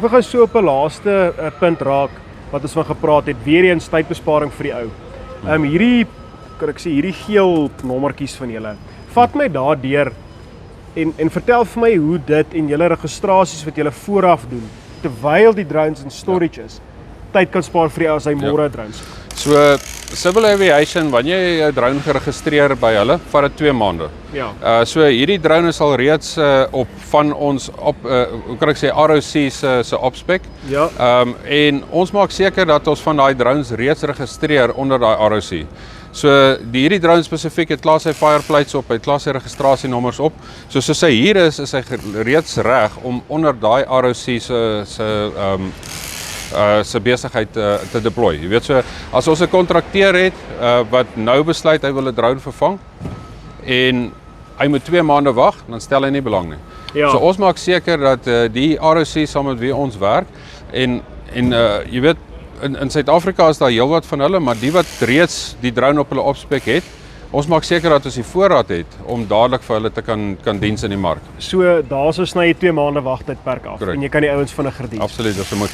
We gaan so op 'n laaste punt raak wat ons van gepraat het, weer eens tydbesparing vir die ou. Hierdie kan ek sê hierdie geel nommertjies van julle. Vat my daardeur en vertel vir my hoe dit en julle registrasies wat julle vooraf doen terwyl die drones in storage is, tyd kan spaar vir die ou as hy môre drones. So Civil Aviation, wanneer jy 'n drone geregistreer by hulle, vat dit 2 maande. Ja. So hierdie drone is al reeds op van ons op hoe kan ek sê ROC se opspec. Ja. En ons maak seker dat ons van daai drones reeds registreer onder daai ROC. So hierdie drone spesifiek het klaar sy fireplates op, hy het klaar sy registrasienommers op. So soos hy hier is hy reeds reg om onder daai ROC se besigheid te deploy. Jy weet, so as ons 'n kontrakteur het wat nou besluit hy wil 'n drone vervang en hy moet 2 maande wag, dan stel hy nie belang nie. Ja. So ons maak seker dat die ROC saam met wie ons werk en jy weet in Suid-Afrika is daar heelwat van hulle, maar die wat reeds die drone op hulle opspek het, ons maak seker dat ons die voorraad het om dadelik vir hulle te kan diens in die mark. So daarso sny jy 2 maande wagtydperk af. Correct. En jy kan die ouens vinniger diens. Absoluut, dis moet